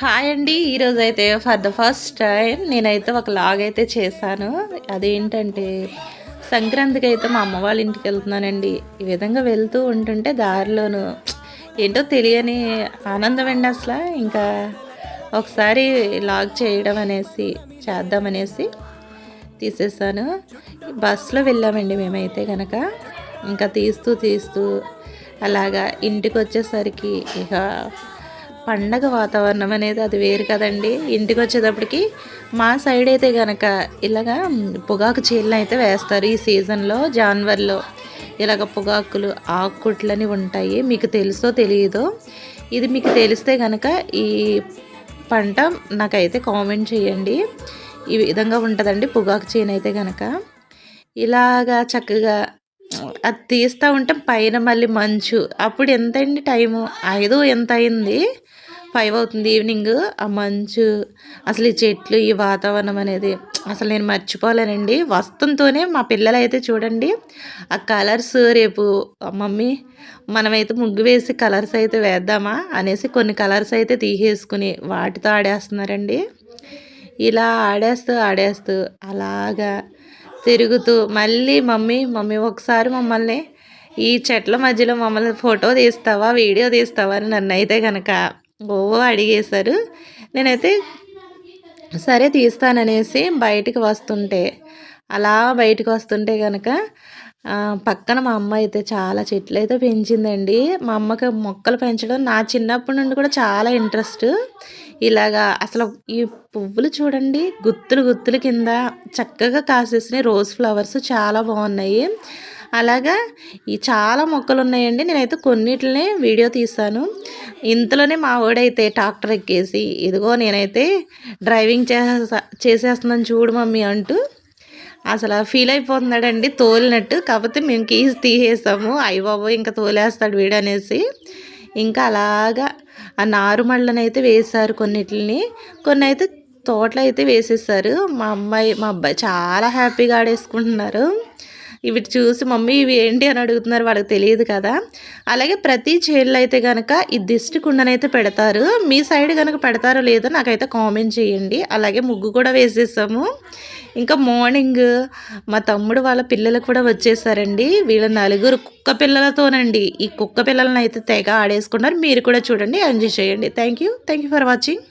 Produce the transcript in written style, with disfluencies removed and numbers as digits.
Hi అండి. ఈరోజైతే for the first time నేనైతే ఒక లాగ్ అయితే చేశాను. అదేంటంటే సంక్రాంతికి అయితే మా అమ్మ వాళ్ళ ఇంటికి వెళ్తున్నానండి. ఈ విధంగా వెళ్తూ ఉంటుంటే దారిలోను ఏంటో తెలియని ఆనందం అండి అసలు. ఇంకా ఒకసారి లాగ్ చేయడం అనేసి చేద్దామనేసి తీసేసాను. బస్సులో వెళ్ళామండి మేమైతే కనుక. ఇంకా తీస్తూ తీస్తూ అలాగా ఇంటికి వచ్చేసరికి ఇక పండగ వాతావరణం అనేది అది వేరు కదండి. ఇంటికి వచ్చేటప్పటికి మా సైడ్ అయితే కనుక ఇలాగా పొగాకు చీరలు అయితే వేస్తారు ఈ సీజన్లో. జనవరిలో ఇలాగ పొగాకులు ఆకుకుట్లని ఉంటాయి. మీకు తెలుసో తెలియదో, ఇది మీకు తెలిస్తే కనుక ఈ పంట నాకైతే కామెంట్ చేయండి. ఈ విధంగా ఉంటుందండి పొగాకు చేను అయితే కనుక. ఇలాగా చక్కగా అది తీస్తూ ఉంటాం. పైన మళ్ళీ మంచు. అప్పుడు ఎంతండి టైము 5 ఎంత అయింది, 5 అవుతుంది ఈవినింగ్. ఆ మంచు, అసలు ఈ చెట్లు, ఈ వాతావరణం అనేది అసలు నేను మర్చిపోలేనండి. వస్తంతోనే మా పిల్లలైతే చూడండి ఆ కలర్స్, రేపు మమ్మీ మనమైతే ముగ్గు వేసి కలర్స్ అయితే వేద్దామా అనేసి కొన్ని కలర్స్ అయితే తీసేసుకుని వాటితో ఆడేస్తున్నారండి. ఇలా ఆడేస్తూ ఆడేస్తూ అలాగా తిరుగుతూ మళ్ళీ మమ్మీ మమ్మీ ఒకసారి మమ్మల్ని ఈ చెట్ల మధ్యలో మమ్మల్ని ఫోటో తీస్తావా, వీడియో తీస్తావా అని నన్ను అయితే కనుక అడిగేశారు. నేనైతే సరే తీస్తాననేసి బయటికి వస్తుంటే, అలా బయటకు వస్తుంటే కనుక పక్కన మా అమ్మ అయితే చాలా చెట్లు అయితే పెంచిందండి. మా అమ్మకి మొక్కలు పెంచడం నా చిన్నప్పటి నుండి కూడా చాలా ఇంట్రెస్ట్. ఇలాగా అసలు ఈ పువ్వులు చూడండి, గుత్తులు గుత్తులు కింద చక్కగా కాసేసినాయి. రోజ్ ఫ్లవర్స్ చాలా బాగున్నాయి. అలాగా ఈ చాలా మొక్కలు ఉన్నాయండి. నేనైతే కొన్నిటిని వీడియో తీశాను. ఇంతలోనే మా వాడైతే ట్రాక్టర్ ఎక్కేసి ఇదిగో నేనైతే డ్రైవింగ్ చేసేస్తున్నాను చూడు మమ్మీ అంటూ అసలు ఫీల్ అయిపోతున్నాడండి, తోలినట్టు. కాకపోతే మేము కీస్ తీసేసాము. అయ్య బాబు ఇంకా తోలేస్తాడు వీడు అనేసి. ఇంకా అలాగా ఆ నారుమళ్ళని అయితే వేశారు కొన్నిటిని, కొన్ని అయితే తోటలో అయితే వేసేసారు. మా అబ్బాయి చాలా హ్యాపీగా ఆడేసుకుంటున్నారు. ఇవి చూసి మమ్మీ ఇవి ఏంటి అని అడుగుతున్నారు, వాళ్ళకి తెలియదు కదా. అలాగే ప్రతి చేనులో అయితే కనుక ఈ దిష్టి కుండనైతే పెడతారు. మీ సైడ్ కనుక పెడతారో లేదో నాకైతే కామెంట్ చేయండి. అలాగే ముగ్గు కూడా వేసేసాము. ఇంకా మార్నింగ్ మా తమ్ముడు వాళ్ళ పిల్లలు కూడా వచ్చేసారండి. వీళ్ళ నలుగురు కుక్క పిల్లలతోనండి. ఈ కుక్క పిల్లలను అయితే తెగ ఆడేసుకున్నారు. మీరు కూడా చూడండి, ఎంజాయ్ చేయండి. Thank you for watching.